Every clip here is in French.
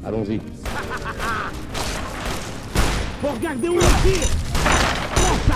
Allons-y. Faut regarder où on tire. Prends ça.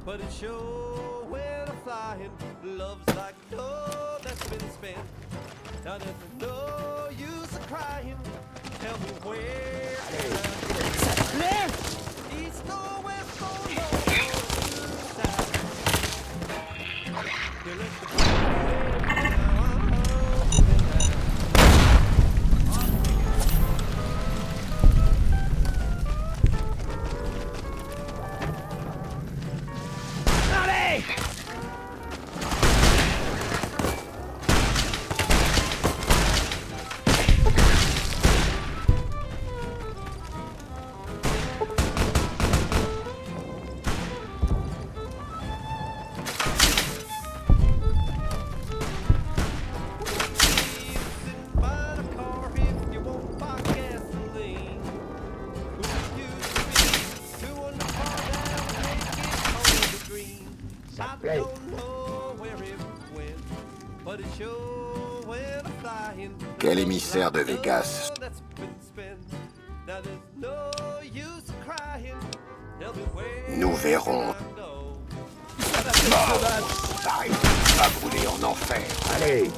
But it sure when I'm flying, love's like dough that's been spent. Now there's no use of crying. Tell me where can I go? East or west or north or south. You let the Quel émissaire de Vegas? Nous verrons. Pareil, va brûler en enfer. Allez.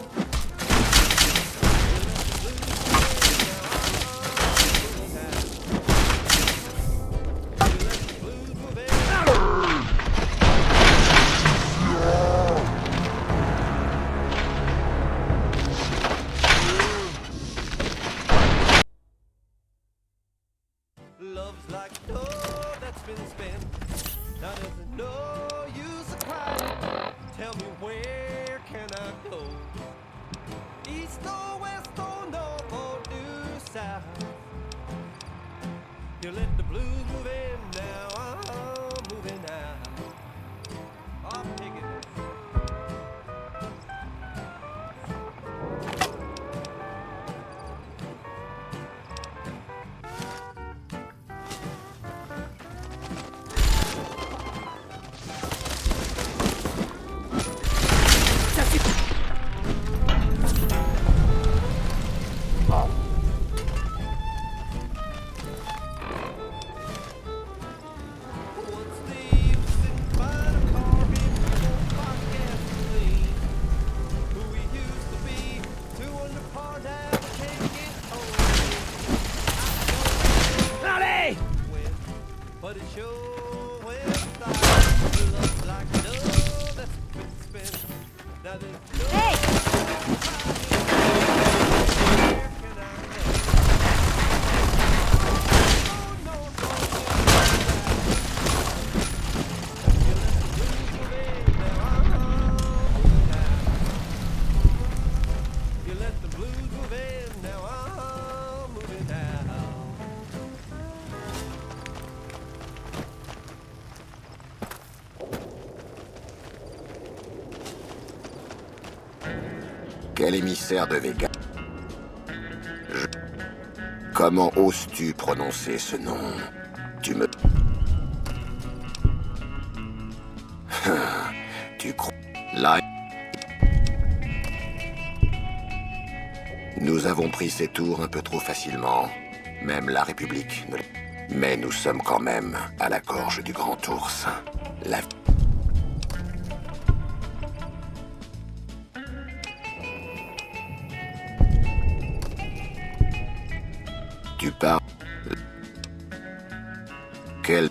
Love's like dough that's been spent. Now there's no use of crying. Tell me where can I go? East or west or north or due south. You let the blues move in now. I'm moving out. I'm taking it. Quel émissaire de Vegas? Comment oses-tu prononcer ce nom? Tu me... Tu crois... Là... Nous avons pris ces tours un peu trop facilement. Même la République ne... Mais nous sommes quand même à la gorge du Grand Ours. La... Tu parles... Quel...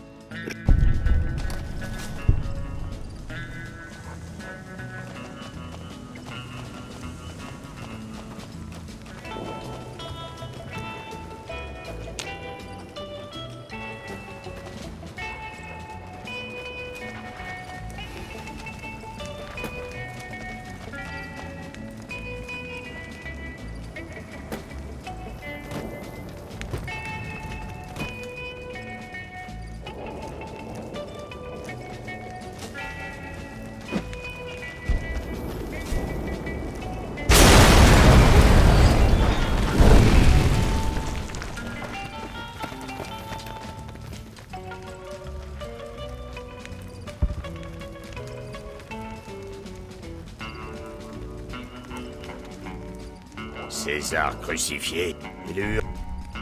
César crucifié, il hurle.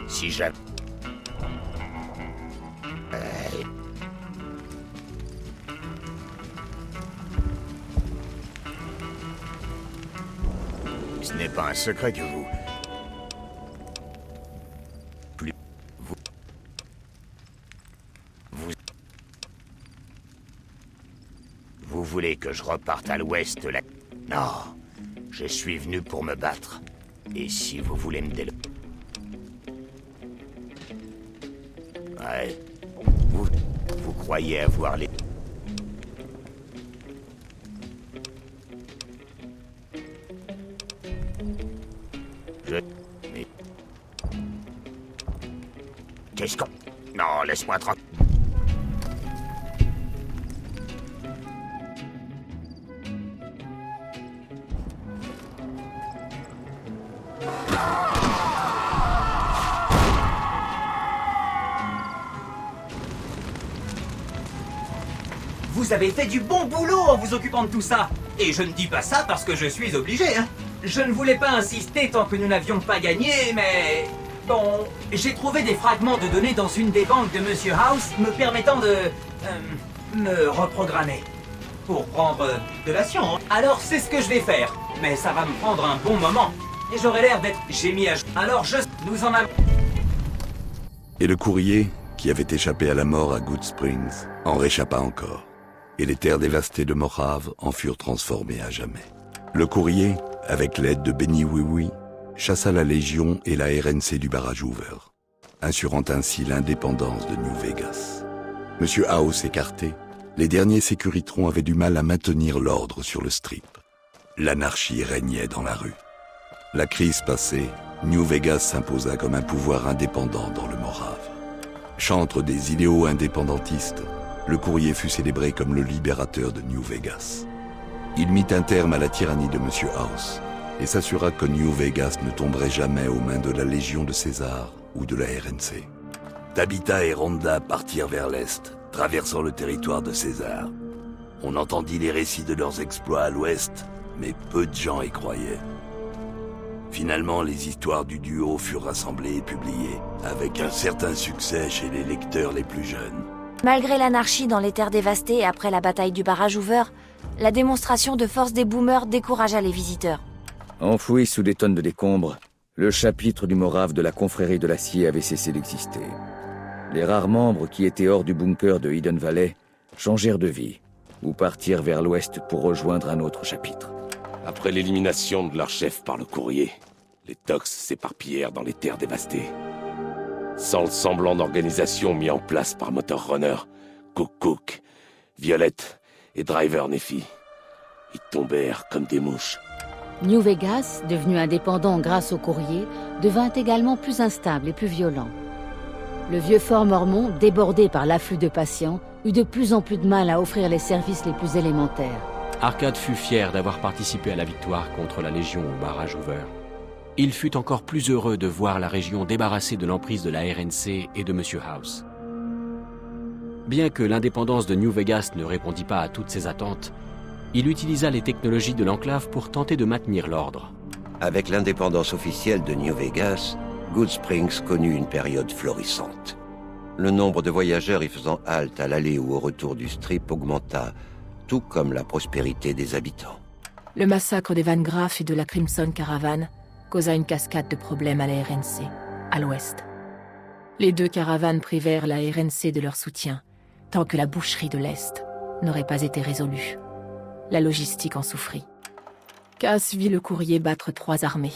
Si jamais... Ce n'est pas un secret que vous... Plus... Vous voulez que je reparte à l'ouest là? Non, je suis venu pour me battre. Et si vous voulez me déloger... Ouais. Vous croyez avoir les... Mais... Qu'est-ce qu'on... Non, laisse-moi tranquille. Vous avez fait du bon boulot en vous occupant de tout ça. Et je ne dis pas ça parce que je suis obligé, hein. Je ne voulais pas insister tant que nous n'avions pas gagné, mais... Bon, j'ai trouvé des fragments de données dans une des banques de Monsieur House me permettant de... me reprogrammer. Pour prendre de la science. Alors c'est ce que je vais faire. Mais ça va me prendre un bon moment. Et j'aurai l'air d'être... J'ai mis à jour. Alors nous en avons... Et le courrier, qui avait échappé à la mort à Good Springs, en réchappa encore. Et les terres dévastées de Morave en furent transformées à jamais. Le courrier, avec l'aide de Benny Oui-Oui, chassa la Légion et la RNC du barrage Hoover, assurant ainsi l'indépendance de New Vegas. Monsieur House écarté, les derniers sécuritrons avaient du mal à maintenir l'ordre sur le strip. L'anarchie régnait dans la rue. La crise passée, New Vegas s'imposa comme un pouvoir indépendant dans le Morave. Chantre des idéaux indépendantistes, le courrier fut célébré comme le libérateur de New Vegas. Il mit un terme à la tyrannie de Monsieur House et s'assura que New Vegas ne tomberait jamais aux mains de la Légion de César ou de la RNC. Tabitha et Rhonda partirent vers l'est, traversant le territoire de César. On entendit les récits de leurs exploits à l'ouest, mais peu de gens y croyaient. Finalement, les histoires du duo furent rassemblées et publiées, avec un certain succès chez les lecteurs les plus jeunes. Malgré l'anarchie dans les terres dévastées après la bataille du barrage Hoover, la démonstration de force des boomers découragea les visiteurs. Enfoui sous des tonnes de décombres, le chapitre du Morave de la confrérie de l'acier avait cessé d'exister. Les rares membres qui étaient hors du bunker de Hidden Valley changèrent de vie, ou partirent vers l'ouest pour rejoindre un autre chapitre. Après l'élimination de leur chef par le courrier, les Tox s'éparpillèrent dans les terres dévastées. Sans le semblant d'organisation mis en place par Motor Runner, Cook, Violette et Driver Nephi, ils tombèrent comme des mouches. New Vegas, devenu indépendant grâce au courrier, devint également plus instable et plus violent. Le vieux Fort Mormon, débordé par l'afflux de patients, eut de plus en plus de mal à offrir les services les plus élémentaires. Arcade fut fier d'avoir participé à la victoire contre la Légion au barrage Hoover. Il fut encore plus heureux de voir la région débarrassée de l'emprise de la RNC et de Monsieur House. Bien que l'indépendance de New Vegas ne répondit pas à toutes ses attentes, il utilisa les technologies de l'enclave pour tenter de maintenir l'ordre. Avec l'indépendance officielle de New Vegas, Good Springs connut une période florissante. Le nombre de voyageurs y faisant halte à l'aller ou au retour du Strip augmenta, tout comme la prospérité des habitants. Le massacre des Van Graff et de la Crimson Caravan causa une cascade de problèmes à la RNC, à l'ouest. Les deux caravanes privèrent la RNC de leur soutien, tant que la boucherie de l'Est n'aurait pas été résolue. La logistique en souffrit. Cass vit le courrier battre 3 armées.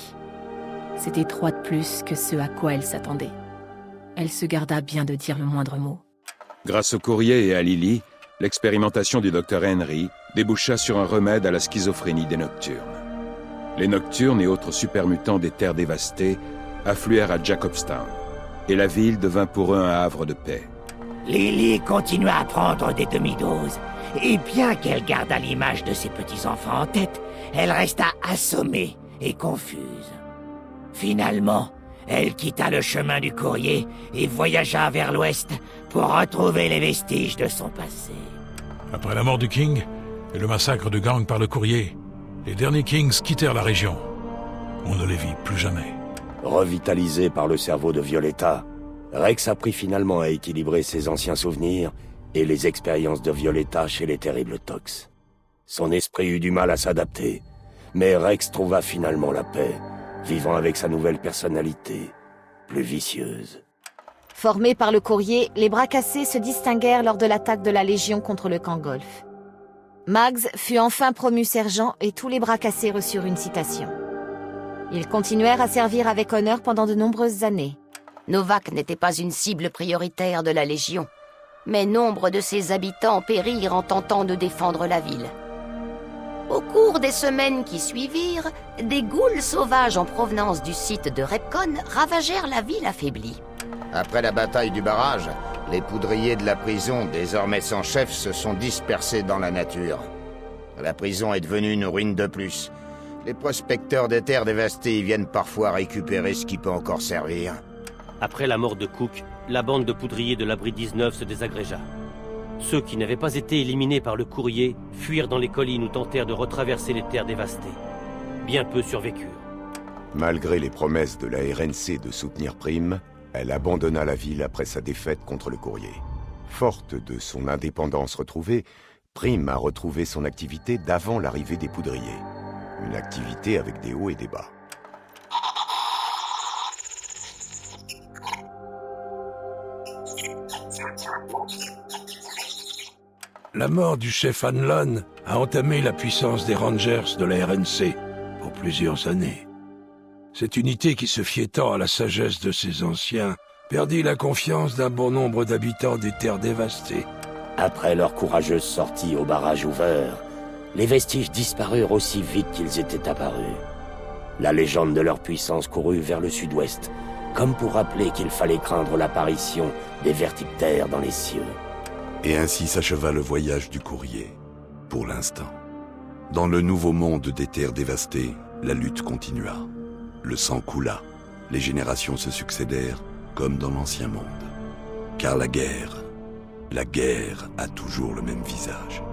C'était 3 de plus que ce à quoi elle s'attendait. Elle se garda bien de dire le moindre mot. Grâce au courrier et à Lily, l'expérimentation du Dr Henry déboucha sur un remède à la schizophrénie des Nocturnes. Les Nocturnes et autres supermutants des terres dévastées affluèrent à Jacobstown, et la ville devint pour eux un havre de paix. Lily continua à prendre des demi-doses, et bien qu'elle gardât l'image de ses petits-enfants en tête, elle resta assommée et confuse. Finalement, elle quitta le chemin du courrier et voyagea vers l'ouest pour retrouver les vestiges de son passé. Après la mort du King et le massacre de gang par le courrier, les derniers Kings quittèrent la région. On ne les vit plus jamais. Revitalisé par le cerveau de Violetta, Rex apprit finalement à équilibrer ses anciens souvenirs et les expériences de Violetta chez les terribles Tox. Son esprit eut du mal à s'adapter, mais Rex trouva finalement la paix, vivant avec sa nouvelle personnalité, plus vicieuse. Formés par le courrier, les bras cassés se distinguèrent lors de l'attaque de la Légion contre le camp Golf. Maggs fut enfin promu sergent et tous les bras cassés reçurent une citation. Ils continuèrent à servir avec honneur pendant de nombreuses années. Novak n'était pas une cible prioritaire de la Légion, mais nombre de ses habitants périrent en tentant de défendre la ville. Au cours des semaines qui suivirent, des ghouls sauvages en provenance du site de Repcon ravagèrent la ville affaiblie. Après la bataille du barrage, les poudriers de la prison, désormais sans chef, se sont dispersés dans la nature. La prison est devenue une ruine de plus. Les prospecteurs des terres dévastées y viennent parfois récupérer ce qui peut encore servir. Après la mort de Cook, la bande de poudriers de l'abri 19 se désagrégea. Ceux qui n'avaient pas été éliminés par le courrier fuirent dans les collines ou tentèrent de retraverser les terres dévastées. Bien peu survécurent. Malgré les promesses de la RNC de soutenir Prim, elle abandonna la ville après sa défaite contre le courrier. Forte de son indépendance retrouvée, Prim a retrouvé son activité d'avant l'arrivée des poudriers. Une activité avec des hauts et des bas. La mort du chef Hanlon a entamé la puissance des Rangers de la RNC pour plusieurs années. Cette unité qui se fiait tant à la sagesse de ses anciens perdit la confiance d'un bon nombre d'habitants des terres dévastées. Après leur courageuse sortie au barrage Hoover, les vestiges disparurent aussi vite qu'ils étaient apparus. La légende de leur puissance courut vers le sud-ouest, comme pour rappeler qu'il fallait craindre l'apparition des vertiptères dans les cieux. Et ainsi s'acheva le voyage du courrier, pour l'instant. Dans le nouveau monde des terres dévastées, la lutte continua. Le sang coula, les générations se succédèrent, comme dans l'ancien monde. Car la guerre a toujours le même visage.